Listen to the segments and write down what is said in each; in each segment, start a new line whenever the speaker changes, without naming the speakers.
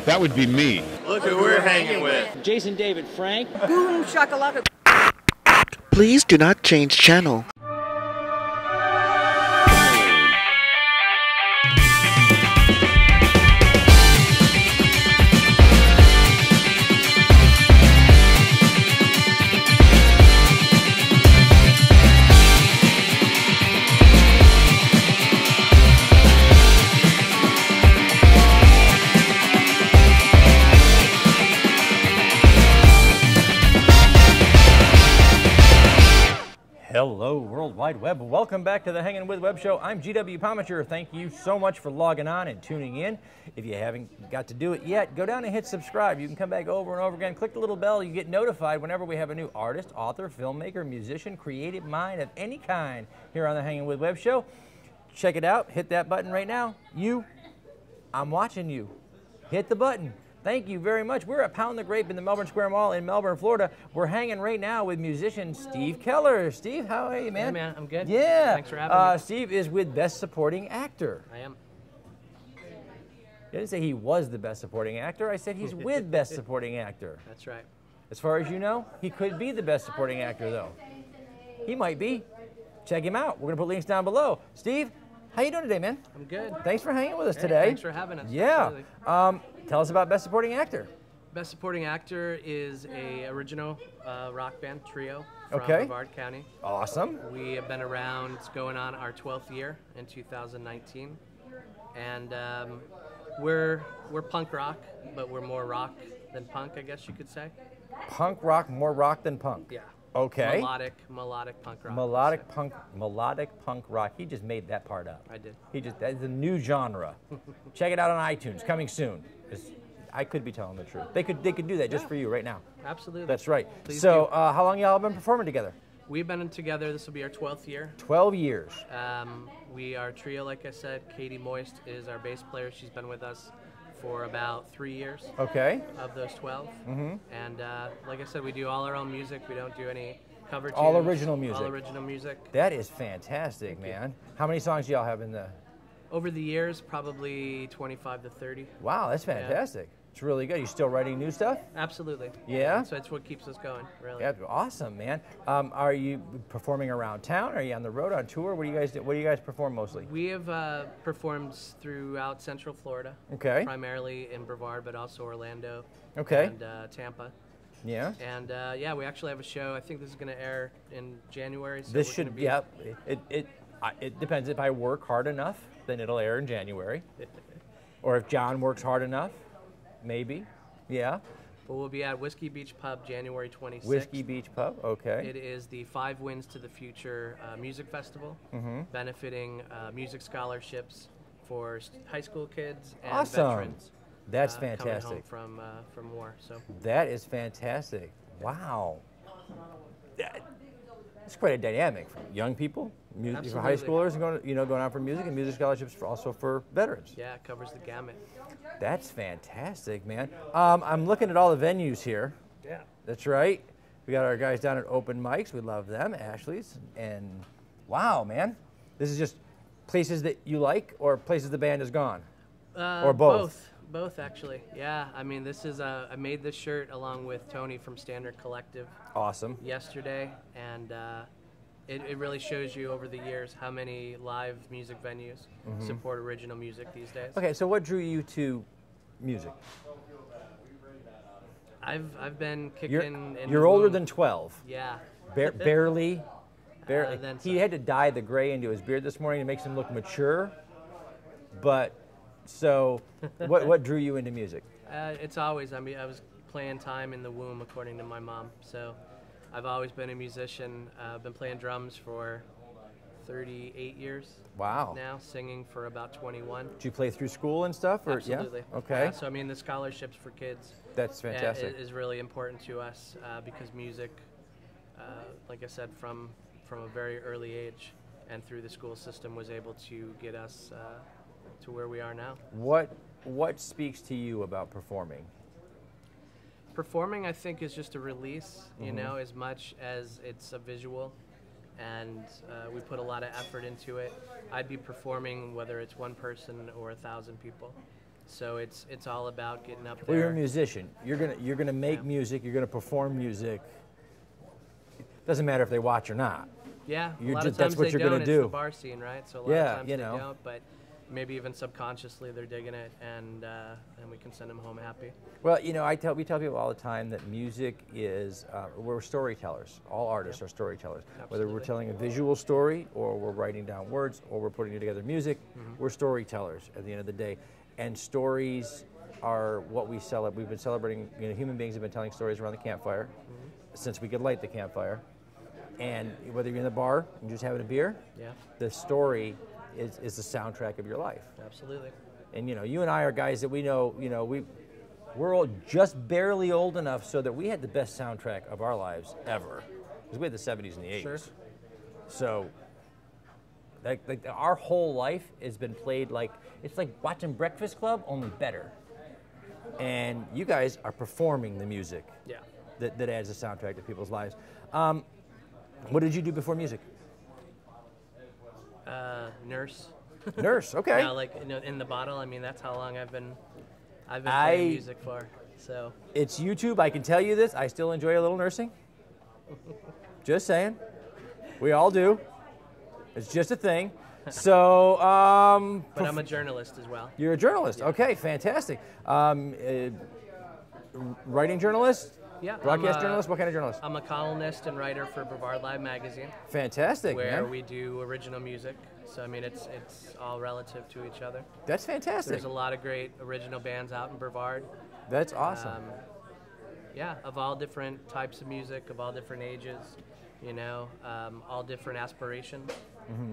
That would be me.
Look who we're hanging with.
Jason David Frank.
Boom shakalaka.
Please do not change channel.
Hello, World Wide Web. Welcome back to the Hangin' With Web Show. I'm GW Pomichter. Thank you so much for logging on and tuning in. If you haven't got to do it yet, go down and hit subscribe. You can come back over and over again. Click the little bell. You get notified whenever we have a new artist, author, filmmaker, musician, creative mind of any kind here on the Hangin' With Web Show. Check it out. Hit that button right now. I'm watching you. Hit the button. Thank you very much. We're at Pound the Grape in the Melbourne Square Mall in Melbourne, Florida. We're hanging right now with musician Steve Keller. Steve, how are you, man?
Hey, man. I'm good.
Yeah.
Thanks for having me.
Steve is with Best Supporting Actor.
I am.
I didn't say he was the Best Supporting Actor. I said he's with Best Supporting Actor.
That's right.
As far as you know, he could be the Best Supporting Actor, though. He might be. Check him out. We're going to put links down below. Steve, how you doing today, man?
I'm good.
Thanks for hanging with us
Hey,
today.
Thanks for having us.
Yeah.
Absolutely.
Tell us about Best Supporting Actor.
Best Supporting Actor is a original rock band trio from
Okay.
Brevard County.
Awesome.
We have been around, it's going on our 12th year in 2019. And we're punk rock, but we're more rock than punk, I guess you could say.
Punk rock, more rock than punk.
Yeah.
Okay.
Melodic punk rock.
Melodic punk rock. He just made that part up.
I did.
That's a new genre. Check it out on iTunes, coming soon. I could be telling the truth. They could do that just for you right now.
Absolutely.
That's right.
Please
So,
do.
how long y'all been performing together?
We've been together, this will be our 12th year.
12 years.
We are a trio, like I said. Katy Moist is our bass player. She's been with us for about 3 years.
Okay.
Of those 12. Mm-hmm. And like I said, we do all our own music. We don't do any cover tunes.
All original music.
All original music.
That is fantastic, man. How many songs do y'all have in the...
Over the years, probably 25 to 30.
Wow, that's fantastic. Yeah. It's really good. You still writing new stuff?
Absolutely.
Yeah?
So it's what keeps us going, really.
Yeah, awesome, man. Are you performing around town? Are you on the road, on tour? What do you guys do? What do you guys perform mostly?
We have performed throughout Central Florida.
Okay.
Primarily in Brevard, but also Orlando.
Okay.
And Tampa.
Yeah.
And yeah, we actually have a show. I think this is going to air in January. So
this should be. Yeah. It depends. If I work hard enough, then it'll air in January. Or if John works hard enough, maybe. Yeah.
But we'll be at Whiskey Beach Pub January 26th.
Whiskey Beach Pub. Okay.
It is the 5 Wins to the Future music festival, benefiting music scholarships for high school kids and
awesome.
veterans.
That's fantastic.
Coming home from war. So
that is fantastic. Wow. It's quite a dynamic for young people, for high schoolers, and going out for music, and music scholarships also for veterans.
Yeah, it covers the gamut.
That's fantastic, man. I'm looking at all the venues here.
Yeah.
That's right. We got our guys down at Open Mics. We love them, Ashley's. And wow, man. This is just places that you like or places the band is gone? Or both?
Both, actually. Yeah, I mean, this is, I made this shirt along with Tony from Standard Collective.
Awesome.
Yesterday, and it really shows you over the years how many live music venues support original music these days.
Okay, so what drew you to music?
I've been kicking.
You're older than 12.
Yeah.
Barely. He had to
some.
dye the gray into his beard this morning. It makes him look mature. But so, what drew you into music?
It's always. I mean, I was playing time in the womb, according to my mom. So, I've always been a musician. I've been playing drums for 38 years.
Wow.
Now, singing for about 21.
Did you play through school and stuff? Or,
Absolutely.
Yeah? Okay.
So I mean, the scholarships for kids.
That's fantastic.
Is really important to us because music, like I said, from a very early age and through the school system was able to get us to where we are now.
What speaks to you about performing?
Performing, I think, is just a release, you know, as much as it's a visual. And we put a lot of effort into it. I'd be performing whether it's one person or 1,000 people. So it's all about getting up there.
Well, you're a musician. You're gonna make music. You're gonna perform music. Doesn't matter if they watch or not.
Yeah,
You're
a lot
just,
of times
that's what
they
you're
don't.
gonna
It's
do.
the bar scene, right? So a lot
Yeah,
of times
you
they
know.
don't, but maybe even subconsciously they're digging it, and we can send them home happy.
Well, you know, we tell people all the time that music is, we're storytellers. All artists are storytellers. Whether we're
Absolutely.
telling a visual story, or we're writing down words, or we're putting together music, we're storytellers at the end of the day. And stories are what we celebrate. We've been celebrating, you know, human beings have been telling stories around the campfire since we could light the campfire. And whether you're in the bar and just having a beer,
Yeah,
the story is the soundtrack of your life.
absolutely.
And you know, you and I are guys that we know, you know, we're all just barely old enough so that we had the best soundtrack of our lives ever. Because we had the 70s and the 80s.
Sure.
So, like our whole life has been played like, it's like watching Breakfast Club, only better. And you guys are performing the music
Yeah.
that adds a soundtrack to people's lives. What did you do before music?
Nurse.
Nurse, okay.
Now, like in the bottle. I mean, that's how long I've been playing music for. So
It's YouTube, I can tell you this, I still enjoy a little nursing. Just saying. We all do. It's just a thing. So,
but I'm a journalist as well.
you're a journalist. Okay, fantastic. Writing journalist?
Yeah.
Broadcast journalist? What kind of journalist?
I'm a columnist and writer for Brevard Live magazine,
Fantastic,
where
man.
we do original music. So I mean, it's all relative to each other.
That's fantastic.
There's a lot of great original bands out in Brevard.
That's awesome.
Yeah, of all different types of music, of all different ages, you know, all different aspirations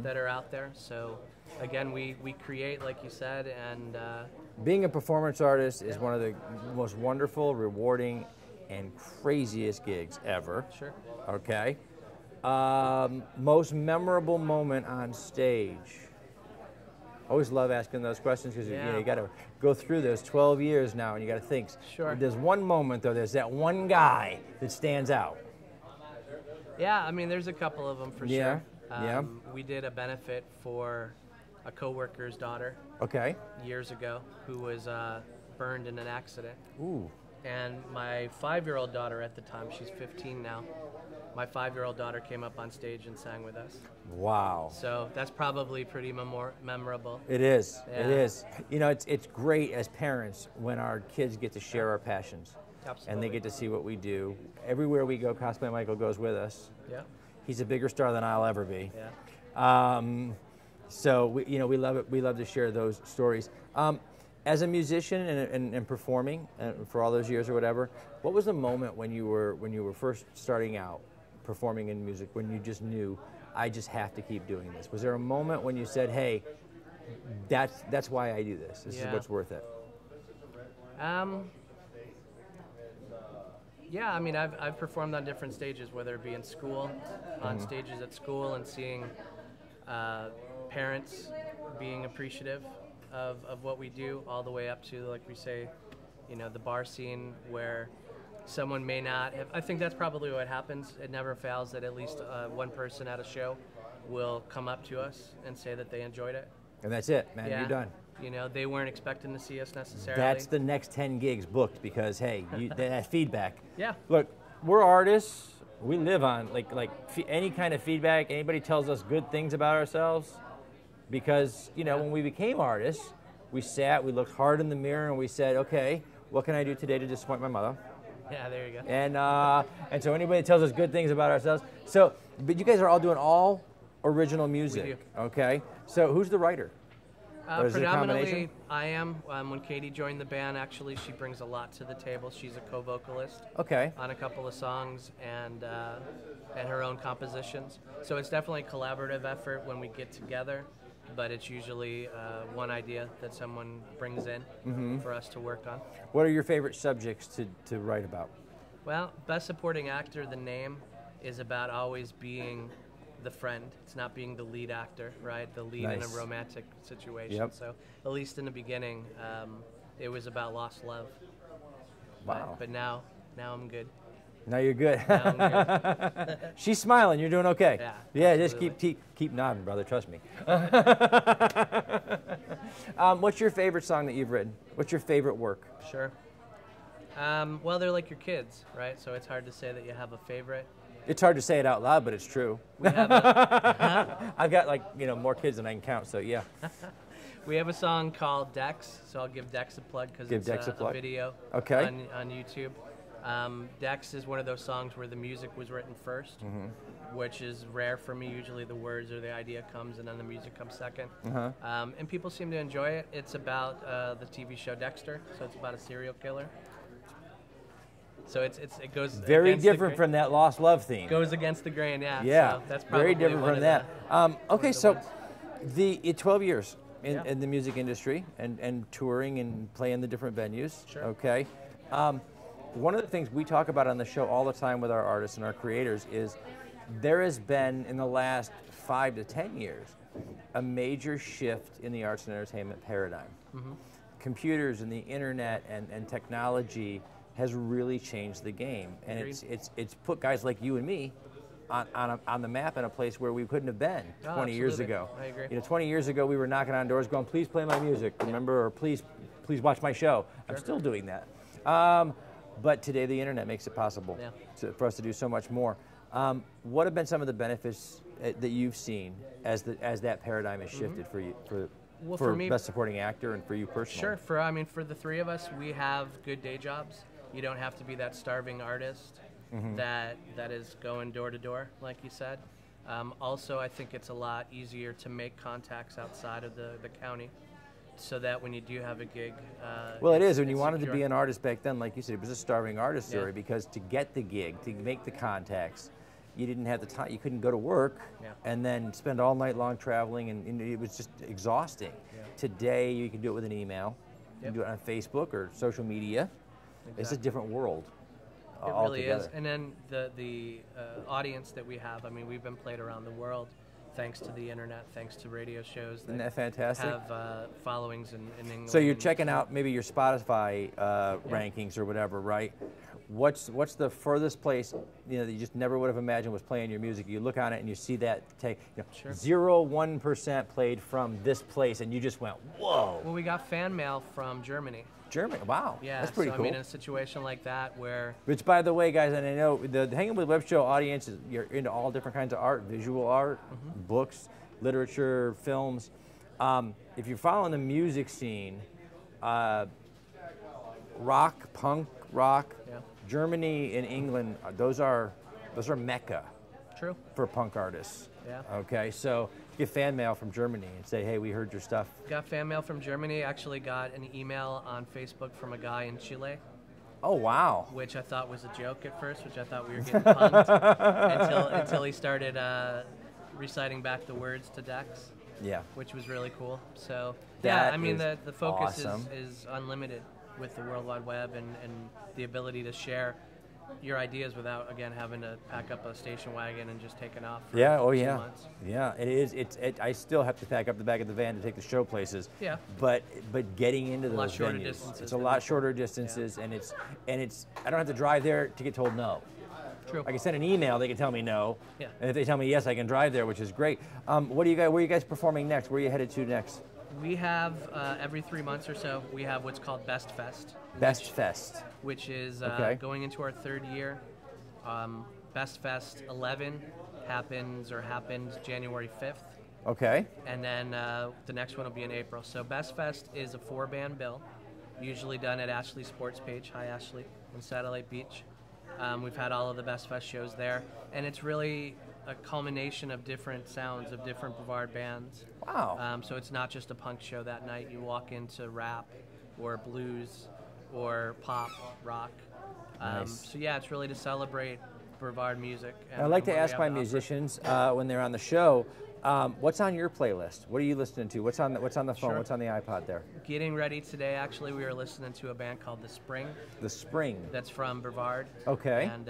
that are out there. So again, we create, like you said, and
Being a performance artist is one of the most wonderful, rewarding, and craziest gigs ever.
sure.
Okay. Most memorable moment on stage. Always love asking those questions because you know, you got to go through those 12 years now, and you got to think.
Sure.
There's one moment though. There's that one guy that stands out.
Yeah, I mean, there's a couple of them for
Yeah,
sure.
yeah.
We did a benefit for a coworker's daughter
Okay.
years ago who was burned in an accident.
Ooh.
And my 5-year-old daughter at the time, she's 15 now, my 5-year-old daughter came up on stage and sang with us.
Wow.
So that's probably pretty memorable.
It is. It
Yeah.
is. You know, it's great as parents when our kids get to share our passions.
Absolutely.
And they get to see what we do. Everywhere we go, Cosplay Michael goes with us.
Yeah,
He's a bigger star than I'll ever be.
yeah.
So we love it. We love to share those stories. As a musician and performing for all those years or whatever, what was the moment when you were first starting out performing in music when you just knew I just have to keep doing this? Was there a moment when you said, "Hey, that's why I do this. This is
Yeah.
what's worth it"?
Yeah, I mean, I've performed on different stages, whether it be in school, on stages at school, and seeing parents being appreciative of what we do, all the way up to, like we say, you know, the bar scene where someone may not have. I think that's probably what happens. It never fails that at least one person at a show will come up to us and say that they enjoyed it.
And that's it, man.
Yeah.
You're done.
You know, they weren't expecting to see us necessarily.
That's the next 10 gigs booked because, hey, that feedback.
Yeah.
Look, we're artists. We live on any kind of feedback. Anybody tells us good things about ourselves, because when we became artists, we sat, we looked hard in the mirror, and we said, okay, what can I do today to disappoint my mother?
Yeah, there you go.
And so anybody tells us good things about ourselves. So, but you guys are all doing all original music.
We do.
Okay. So who's the writer? Or is it a
Predominantly,
combination?
I am. When Katy joined the band, actually, she brings a lot to the table. She's a co-vocalist
Okay.
on a couple of songs and her own compositions. So it's definitely a collaborative effort when we get together, but it's usually one idea that someone brings in for us to work on.
What are your favorite subjects to write about?
Well, Best Supporting Actor, the name is about always being the friend. It's not being the lead actor, right? The lead in a
Nice.
romantic situation.
Yep.
So at least in the beginning, it was about lost love.
Wow.
But now I'm good.
No, you're good.
No, I'm good.
She's smiling. You're doing okay.
Yeah,
Yeah, just
absolutely.
keep nodding, brother. Trust me. What's your favorite song that you've written? What's your favorite work?
Sure. Well, they're like your kids, right? So it's hard to say that you have a favorite.
It's hard to say it out loud, but it's true.
We have a,
I've got more kids than I can count, so yeah.
we have a song called Dex, so I'll give Dex a plug because it's
Dex a plug.
video
Okay.
on YouTube. Dex is one of those songs where the music was written first, which is rare for me. Usually the words or the idea comes and then the music comes second. And people seem to enjoy it. It's about the TV show Dexter, so it's about a serial killer. So it goes
Very
against the
different
grain.
from that Lost Love theme.
Goes against the grain, yeah.
Yeah,
So that's probably
very different
one
from
of
that. Okay,
the
so
ones.
12 years
Yeah.
in the music industry and touring and playing the different venues.
Sure.
Okay. One of the things we talk about on the show all the time with our artists and our creators is there has been, in the last 5 to 10 years, a major shift in the arts and entertainment paradigm. Computers and the internet and technology has really changed the game, and
Agreed.
it's put guys like you and me on the map in a place where we couldn't have been 20 years
absolutely.
ago.
I agree.
20 years ago we were knocking on doors going, please play my music, remember, or please watch my show. I'm still doing that. But today the internet makes it possible for us to do so much more. What have been some of the benefits that you've seen as that paradigm has shifted for you,
Well,
for
for me-
Best Supporting Actor and for you personally?
Sure. For the three of us, we have good day jobs. You don't have to be that starving artist that is going door to door, like you said. Also, I think it's a lot easier to make contacts outside of the county, so that when you do have a gig,
Well, it is. When
it's
you wanted to
secure.
be an artist back then, like you said, it was a starving artist
Yeah.
story because to get the gig, to make the contacts, you didn't have the time. You couldn't go to work and then spend all night long traveling, and it was just exhausting. Today, you can do it with an email. You can do it on Facebook or social media. It's a different world.
It really is.
altogether.
And then the audience that we have, I mean, we've been played around the world thanks to the internet, thanks to radio shows
Isn't that fantastic?
have followings in England.
So you're
and-
checking out maybe your Spotify rankings or whatever, right? What's the furthest place that you just never would have imagined was playing your music? You look on it and you see that take 0.1% played from this place, and you just went, whoa!
Well, we got fan mail from Germany.
Germany, wow,
Yeah,
that's pretty
so,
cool.
I mean, in a situation like that where
Which, by the way, guys, and I know the Hangin With Web Show audience is you're into all different kinds of art, visual art, books, literature, films. If you're following the music scene, rock, punk rock, Germany and England, those are Mecca
true.
for punk artists.
Yeah.
Okay, so get fan mail from Germany and say, hey, we heard your stuff.
Got fan mail from Germany. Actually got an email on Facebook from a guy in Chile,
Oh, wow.
which I thought was a joke at first, which I thought we were getting punked until he started reciting back the words to Dex,
Yeah.
which was really cool. So
That
I mean
is
the focus
awesome.
is unlimited with the World Wide Web and the ability to share your ideas without, again, having to pack up a station wagon and just taking off for
Yeah, oh
2
yeah.
months.
Yeah, it is. I still have to pack up the back of the van to take the show places.
Yeah.
But getting into
lot
those
shorter
venues,
distances
it's a
than
lot
before.
shorter distances, and it's I don't have to drive there to get told no.
True.
I can send an email, they can tell me no.
Yeah.
And if they tell me yes, I can drive there, which is great. Where are you guys performing next? Where are you headed to next?
We have every 3 months or so, we have what's called Best Fest.
Best Fest.
Which is
Okay.
going into our third year. Best Fest 11 happened January 5th.
Okay.
And then the next one will be in April. So Best Fest is a 4-band bill, usually done at Ashley Sports Page. Hi, Ashley, in Satellite Beach. We've had all of the Best Fest shows there. And it's really a culmination of different sounds of different Brevard bands.
Wow.
So it's not just a punk show that night. You walk into rap or blues or pop, rock.
Nice.
So yeah, it's really to celebrate Brevard music.
I like to
what we
ask
have
my
offer.
musicians when they're on the show, what's on your playlist? What are you listening to? What's on the phone?
Sure.
What's on the iPod there?
Getting ready today, actually, we were listening to a band called The Spring
The Spring.
that's from Brevard.
Okay.
And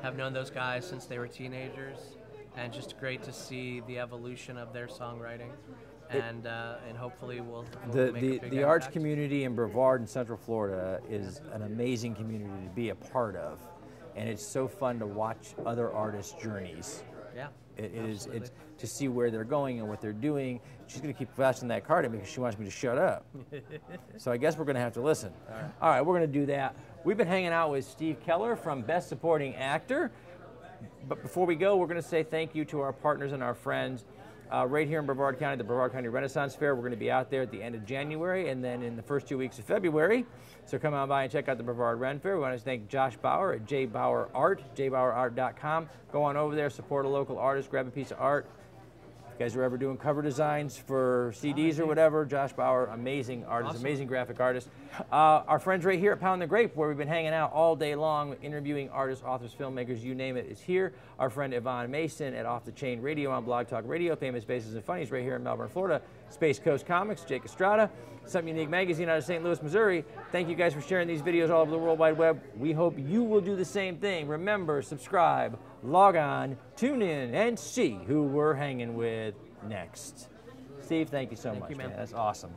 have known those guys since they were teenagers. And just great to see the evolution of their songwriting. And hopefully we'll make a big
The arts
impact.
community in Brevard in Central Florida is an amazing community to be a part of. and it's so fun to watch other artists' journeys.
Yeah.
It's to see where they're going and what they're doing. She's going to keep flashing that card at me because she wants me to shut up. So I guess we're going to have to listen. All right, we're going to do that. We've been hanging out with Steve Keller from Best Supporting Actor. But before we go, we're going to say thank you to our partners and our friends right here in Brevard County, the Brevard County Renaissance Fair. We're going to be out there at the end of January and then in the first 2 weeks of February. So come on by and check out the Brevard Ren Fair. We want to thank Josh Bauer at jbauerart, jbauerart.com. Go on over there, support a local artist, grab a piece of art. If you guys are ever doing cover designs for CDs or whatever, Josh Bauer, amazing artist, awesome. Amazing graphic artist. Our friends right here at Pound the Grape, where we've been hanging out all day long, interviewing artists, authors, filmmakers, you name it, is here. Our friend Yvonne Mason at Off the Chain Radio on Blog Talk Radio, Famous Faces and Funnies right here in Melbourne, Florida. Space Coast Comics, Jake Estrada, Something Unique Magazine out of St. Louis, Missouri. Thank you guys for sharing these videos all over the World Wide Web. We hope you will do the same thing. Remember, subscribe, log on, tune in, and see who we're hanging with next. Steve, thank you so much, man. That's awesome.